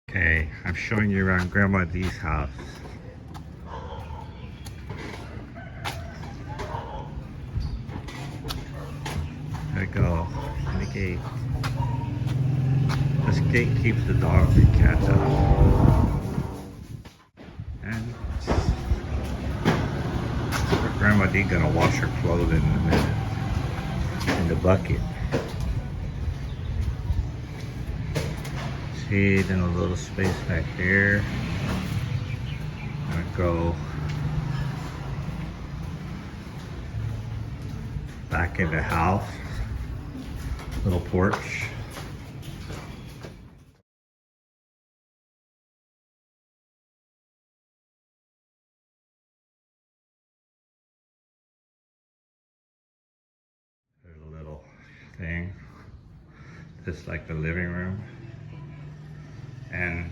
Okay, I'm showing you around Grandma D's house. There we go. And the gate. This gate keeps the dogs and cats out. And Grandma D gonna wash her clothes in a minute in the bucket. See, then a little space back here. Gonna go back in the house. Little porch. There's a little thing, just like the living room. And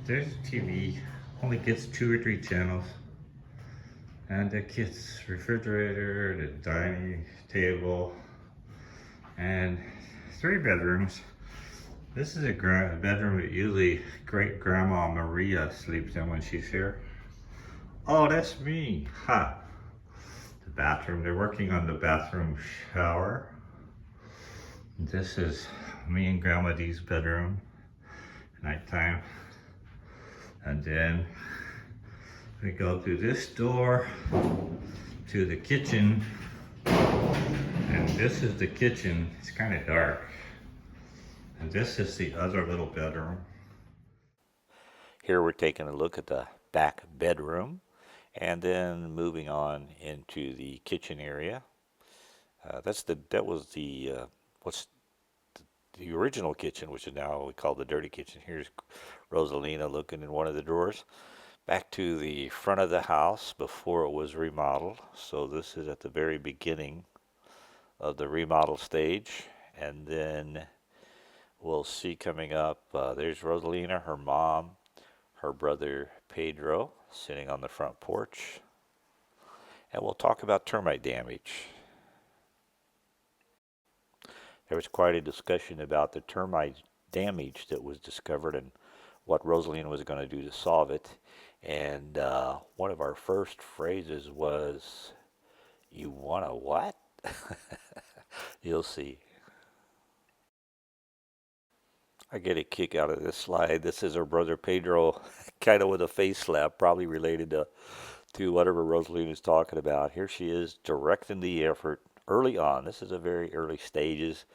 there's a TV, only gets 2 or 3 channels. And the kids' refrigerator, the dining table, and 3 bedrooms. This is a bedroom that usually great grandma Maria sleeps in when she's here. Oh, that's me. Ha. The bathroom. They're working on the bathroom shower. This is me and Grandma D's bedroom. Nighttime. And then we go through this door to the kitchen. And this is the kitchen. It's kind of dark. And this is the other little bedroom. Here we're taking a look at the back bedroom and then moving on into the kitchen area. That was what's the original kitchen, which is now we call the dirty kitchen. Here's Rosalina looking in one of the drawers. Back to the front of the house before it was remodeled. So this is at the very beginning of the remodel stage. And then we'll see coming up, there's Rosalina, her mom, her brother Pedro sitting on the front porch. And we'll talk about termite damage. There was quite a discussion about the termite damage that was discovered and what Rosalina was going to do to solve it. And one of our first phrases was, "You want a what?" You'll see. I get a kick out of this slide. This is her brother Pedro, kind of with a face slap, probably related to whatever Rosalina is talking about. Here she is directing the effort early on. This is a very early stages.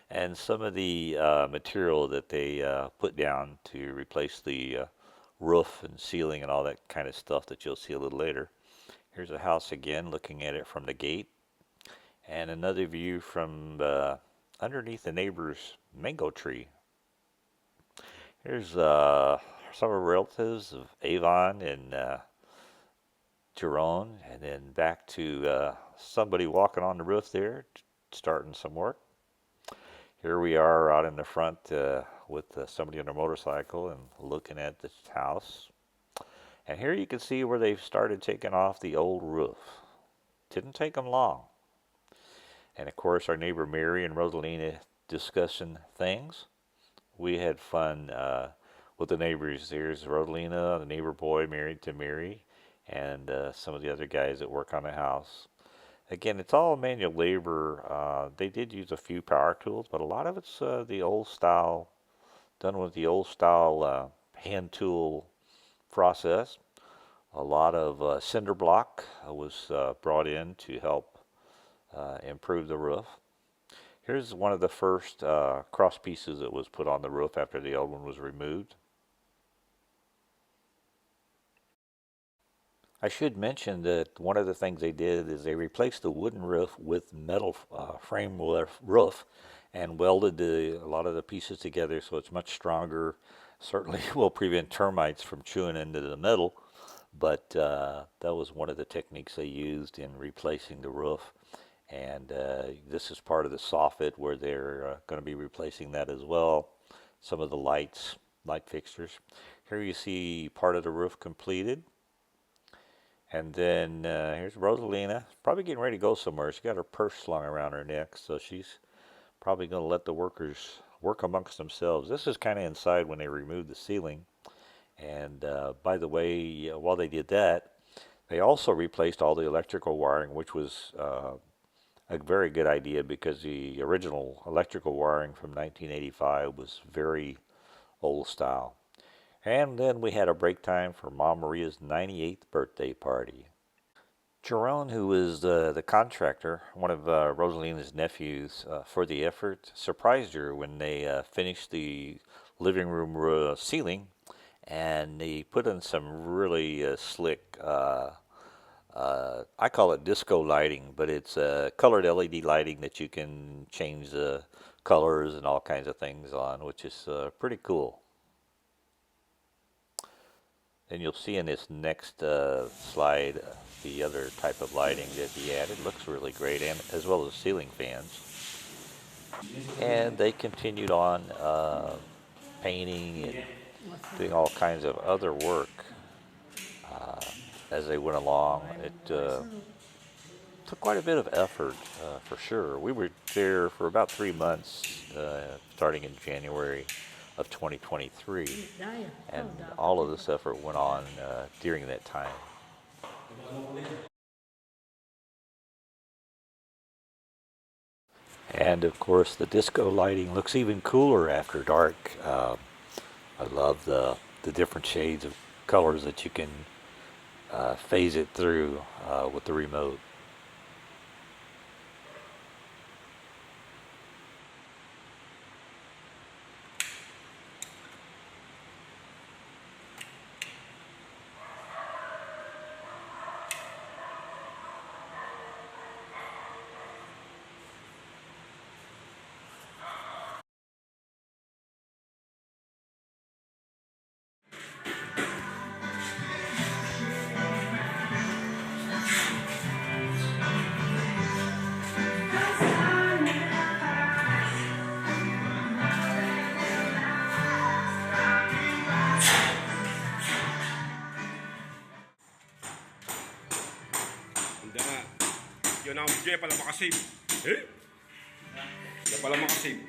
And some of the material that they put down to replace the roof and ceiling and all that kind of stuff that you'll see a little later. Here's a house again, looking at it from the gate. And another view from underneath the neighbor's mango tree. Here's some of our relatives of Avon and Jerome, and then back to somebody walking on the roof there, starting some work. Here we are out in the front with somebody on a motorcycle and looking at this house. And here you can see where they've started taking off the old roof. Didn't take them long. And of course, our neighbor Mary and Rosalina discussing things. We had fun with the neighbors. There's Rosalina, the neighbor boy married to Mary, and some of the other guys that work on the house. Again, it's all manual labor. They did use a few power tools, but a lot of it's the old style, done with the old style hand tool process. A lot of cinder block was brought in to help improve the roof. Here's one of the first cross pieces that was put on the roof after the old one was removed. I should mention that one of the things they did is they replaced the wooden roof with metal frame roof and welded a lot of the pieces together so it's much stronger. Certainly will prevent termites from chewing into the metal, but that was one of the techniques they used in replacing the roof. And this is part of the soffit where they're going to be replacing that as well. Some of the light fixtures. Here you see part of the roof completed. And then here's Rosalina, probably getting ready to go somewhere. She's got her purse slung around her neck, so she's probably going to let the workers work amongst themselves. This is kind of inside when they removed the ceiling. And by the way, while they did that, they also replaced all the electrical wiring, which was a very good idea because the original electrical wiring from 1985 was very old style. And then we had a break time for Mom Maria's 98th birthday party. Jerome, who was the contractor, one of Rosalina's nephews, for the effort, surprised her when they finished the living room ceiling, and they put in some really slick, I call it disco lighting, but it's colored LED lighting that you can change the colors and all kinds of things on, which is pretty cool. And you'll see in this next slide the other type of lighting that he added. Looks really great, and as well as ceiling fans. And they continued on painting and doing all kinds of other work as they went along. It took quite a bit of effort, for sure. We were there for about 3 months, starting in January of 2023, and all of this effort went on during that time. And of course, the disco lighting looks even cooler after dark. I love the different shades of colors that you can phase it through with the remote. Hindi nga. Yun ang diyan pala makasave. Eh? Diyan pala makasave.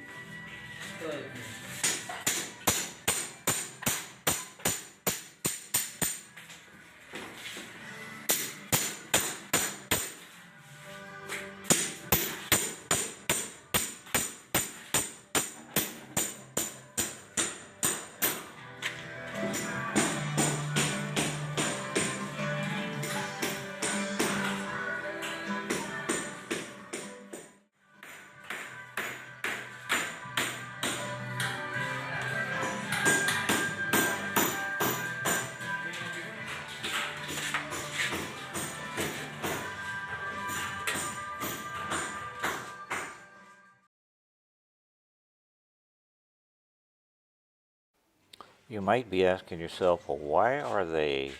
You might be asking yourself, well, why are they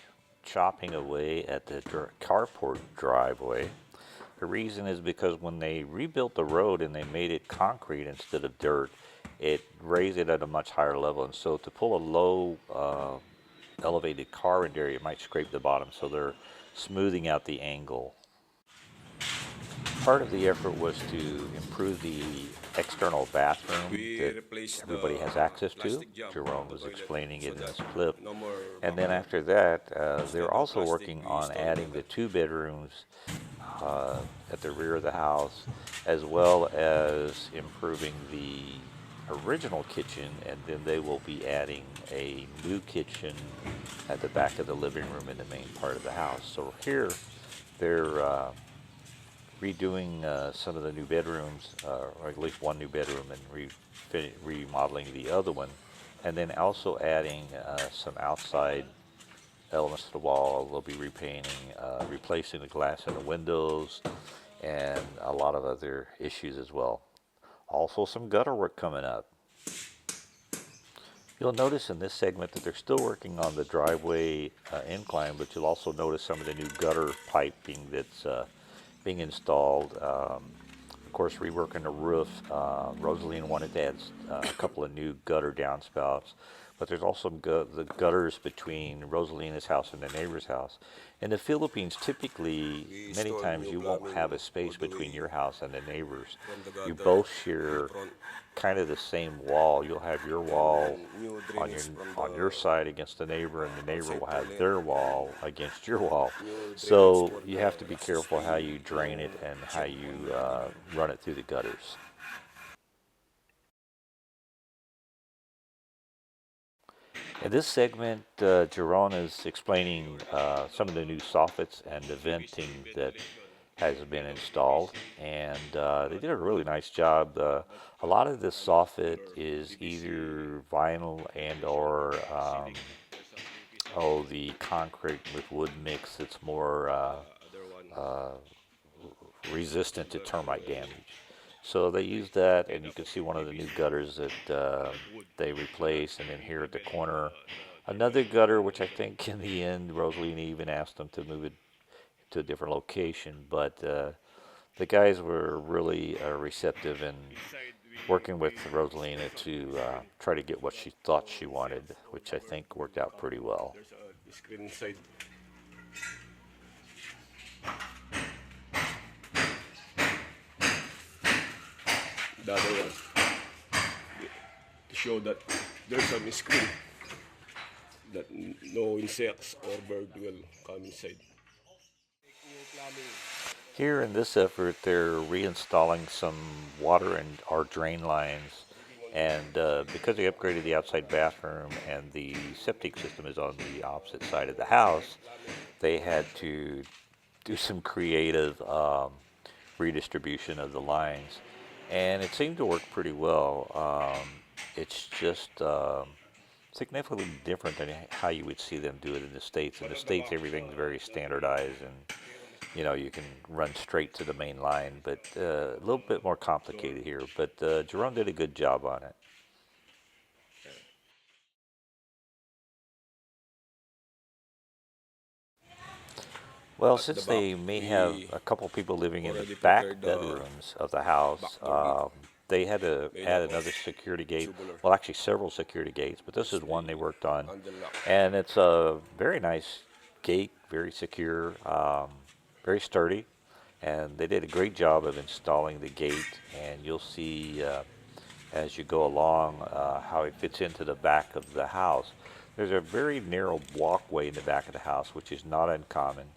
chopping away at the carport driveway? The reason is because when they rebuilt the road and they made it concrete instead of dirt, it raised it at a much higher level. And so to pull a low elevated car in there, it might scrape the bottom. So they're smoothing out the angle. Part of the effort was to improve the external bathroom We that replaced everybody the has access to. plastic jump Jerome on the was toilet explaining so it in that this clip. no more And then backup. after that, they're Instead of also plastic, working we on installed adding the metal. 2 bedrooms at the rear of the house, as well as improving the original kitchen, and then they will be adding a new kitchen at the back of the living room in the main part of the house. So here, they're redoing some of the new bedrooms, or at least one new bedroom, and remodeling the other one, and then also adding some outside elements to the wall. They'll be repainting, replacing the glass in the windows, and a lot of other issues as well. Also, some gutter work coming up. You'll notice in this segment that they're still working on the driveway incline, but you'll also notice some of the new gutter piping that's being installed. Of course, reworking the roof. Rosaline wanted to add a couple of new gutter downspouts, but there's also the gutters between Rosalina's house and the neighbor's house. In the Philippines, typically, We many installed times new you won't plumbing have a all space the between way your house and the neighbor's. from the You gutter both to the share front. kind of the same wall. You'll have your wall New on drainage from your the side against the neighbor, and the neighbor outside will have toilet. their wall against your wall. New drainage So for you the have to be access careful how you way drain it to and how check you on the living room. run it through the gutters. In this segment, Jerome is explaining some of the new soffits and the venting that has been installed, and they did a really nice job. A lot of this soffit is either vinyl and or the concrete with wood mix. It's more Other one. resistant to termite damage. So they used that, and you can see one of the new gutters that they replaced, and then here at the corner, another gutter, which I think in the end, Rosaline even asked them to move it to a different location, but the guys were really receptive in Inside working with we Rosalina there's to a screen. try to get what she thought she wanted, which I think worked out pretty well. There's a screen inside. The other one to show that there's some screen that no insects or bird will come inside. Here in this effort, they're reinstalling some water and our drain lines, and because they upgraded the outside bathroom and the septic system is on the opposite side of the house, they had to do some creative redistribution of the lines, and it seemed to work pretty well. It's just significantly different than how you would see them do it in the States. In the States, everything's very standardized, and you can run straight to the main line, but a little bit more complicated here. But Jerome did a good job on it. Well, At the since back, they may have we a couple people living in the already back prepared the bedrooms of the house, back door gate they had to made add up another of security gate. tubular. Well, actually, several security gates, but this is one they Display worked on. handle lock. And it's a very nice gate, very secure, very sturdy. And they did a great job of installing the gate. And you'll see as you go along how it fits into the back of the house. There's a very narrow walkway in the back of the house, which is not uncommon.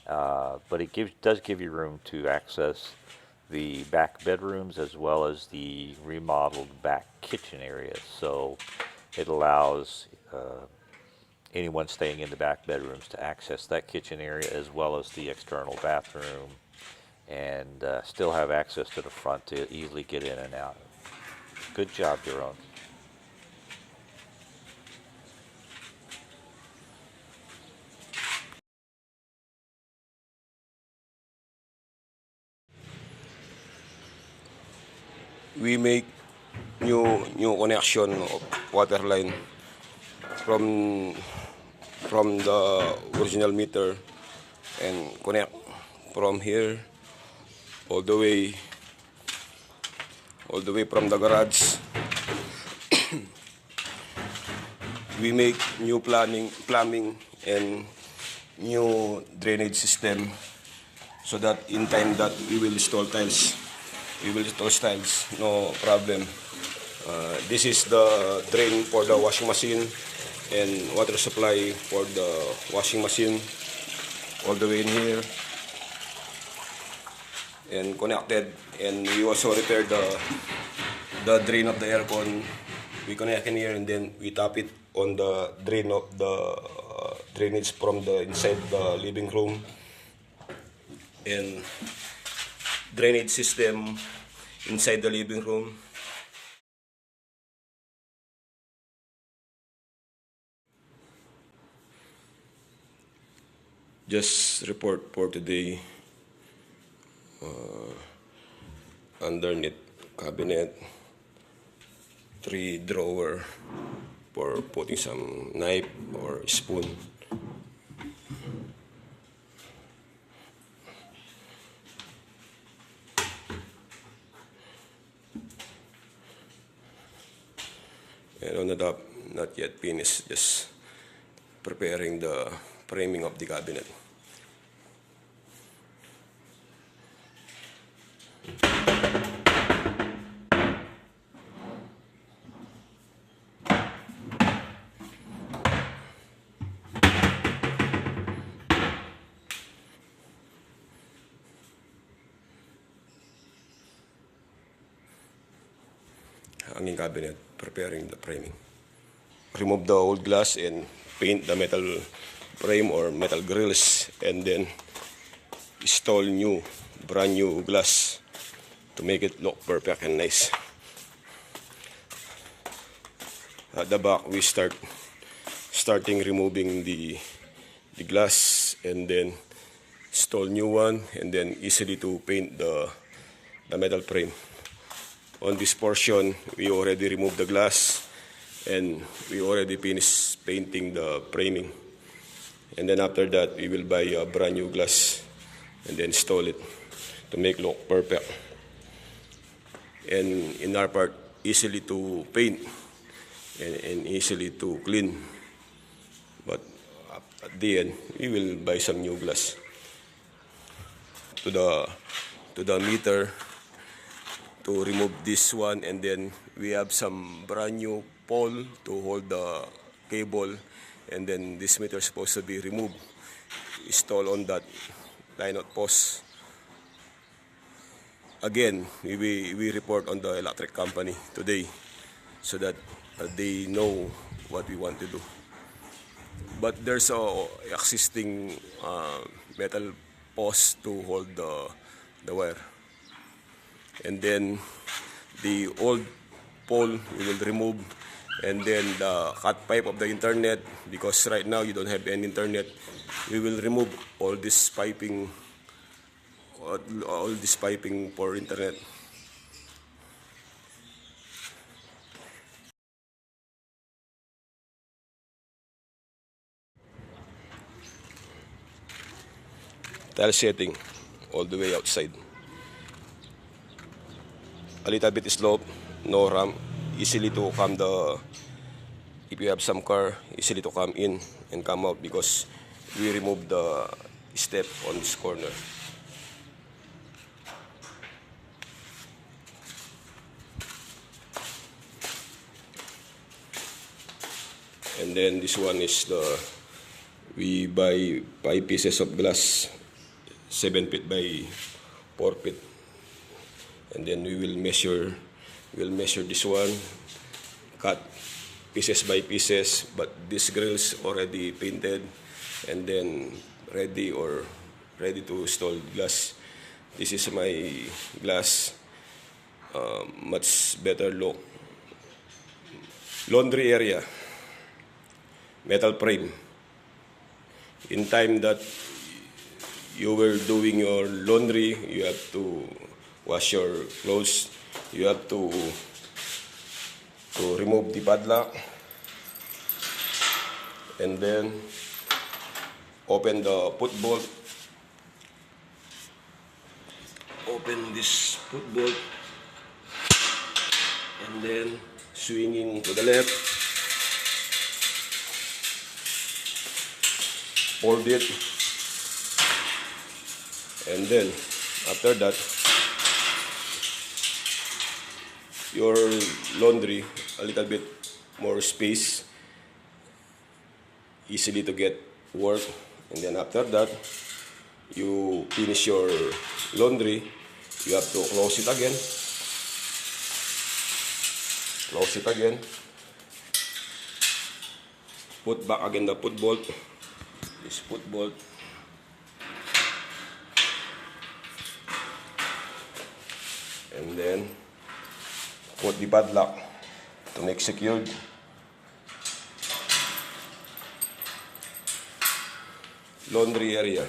But it does give you room to access the back bedrooms as well as the remodeled back kitchen area. So it allows anyone staying in the back bedrooms to access that kitchen area as well as the external bathroom, and still have access to the front to easily get in and out. Good job, Jerome. We make new connection of water line from the original meter and connect from here all the way from the garage. We make new plumbing and new drainage system so that in time that we will install tiles, no problem. This is the drain for the washing machine and water supply for the washing machine all the way in here and connected. And we also repair the drain of the aircon. We connect in here and then we tap it on the drain of the drainage from the inside the living room, and drainage system inside the living room. Just report for today. Underneath cabinet, 3 drawer for putting some knife or spoon. And on the top, not yet finished, just preparing the framing of the cabinet. hanging cabinet, preparing the framing. Remove the old glass and paint the metal frame or metal grills, and then install brand new glass to make it look perfect and nice. At the back, we starting removing the glass, and then install new one, and then easily to paint the metal frame. On this portion, we already removed the glass, and we already finished painting the framing. And then after that, we will buy a brand new glass and then install it to make look perfect. And in our part, easily to paint and easily to clean. But at the end, we will buy some new glass. To the meter to remove this one, and then we have some brand new pole to hold the cable, and then this meter is supposed to be removed, installed on that line out post. Again, we report on the electric company today so that they know what we want to do. But there's a existing metal post to hold the wire. And then the old pole we will remove, and then the cut pipe of the internet, because right now you don't have any internet, we will remove all this piping for internet. Tile setting all the way outside. A little bit slope, no ramp, easily to come if you have some car, easily to come in and come out, because we remove the step on this corner. And then this one is we buy 5 pieces of glass, 7 feet by 4 feet. And then we'll measure this one, cut pieces by pieces, but this grills already painted and then ready to install glass. This is my glass, much better look. Laundry area, metal frame. In time that you were doing your laundry, you have to wash your clothes, you have to remove the padlock, and then open the footbolt. Open this footbolt, and then swinging to the left, hold it, and then after that, your laundry a little bit more space, easily to get work. And then after that, you finish your laundry, you have to close it again, put back again the footbolt, this footbolt, and then put the padlock to make secured. Laundry area.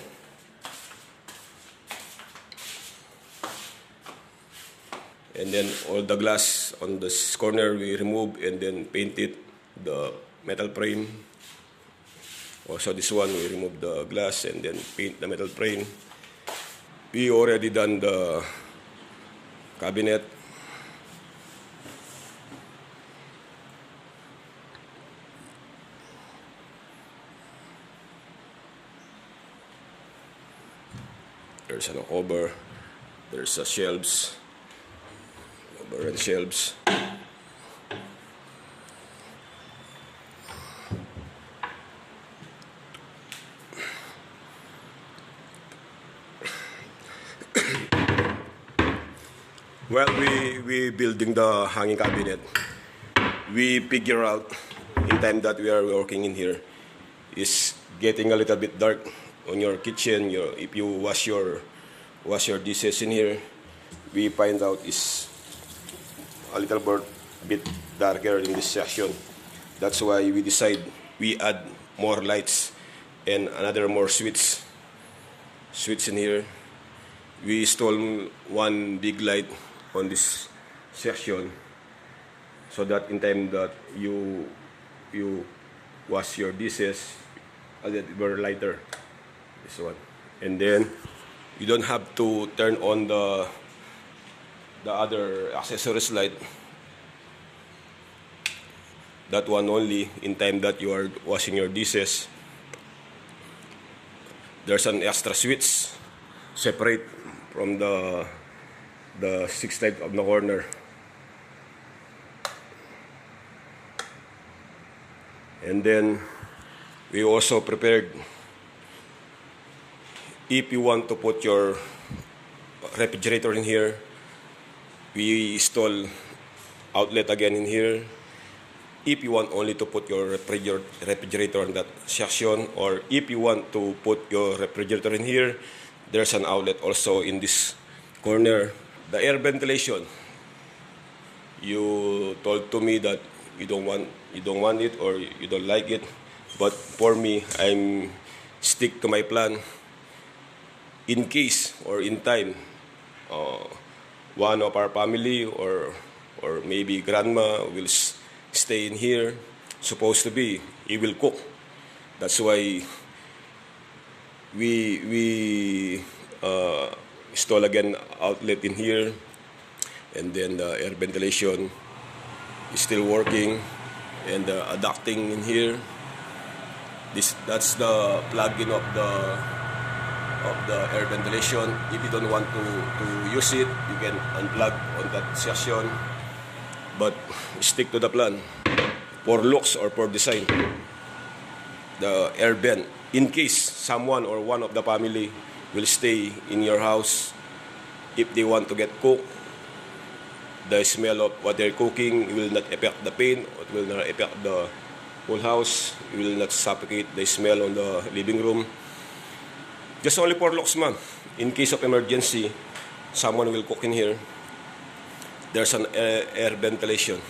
And then all the glass on this corner we remove and then paint it, the metal frame. Also this one we remove the glass and then paint the metal frame. We already done the cabinet. There's a cover, there's a shelves, cover and shelves. Well, we building the hanging cabinet, we figure out in time that we are working in here is getting a little bit dark on your kitchen. If you wash your dishes in here, we find out is a little bit darker in this section. That's why we decide we add more lights and another more switch in here. We install one big light on this section so that in time that you wash your dishes, a little bit lighter. This one, and then you don't have to turn on the other accessories light. That one only in time that you are washing your dishes. There's an extra switch separate from the 6 light of the corner. And then we also prepared, if you want to put your refrigerator in here, we install outlet again in here. If you want only to put your refrigerator in that section, or if you want to put your refrigerator in here, there's an outlet also in this corner. The air ventilation, you told to me that you don't want it or you don't like it, but for me, I'm stick to my plan. In case or in time, one of our family or maybe grandma will stay in here. Supposed to be, he will cook. That's why we install again outlet in here, and then the air ventilation is still working, and the ducting in here. That's the plug-in of the air ventilation. If you don't want to use it, you can unplug on that section. But stick to the plan. For looks or for design, the air vent, in case someone or one of the family will stay in your house, if they want to get cooked, the smell of what they're cooking will not affect the paint, it will not affect the whole house, it will not suffocate the smell on the living room. Just only for looks, ma'am. In case of emergency, someone will cook in here, there's an air ventilation.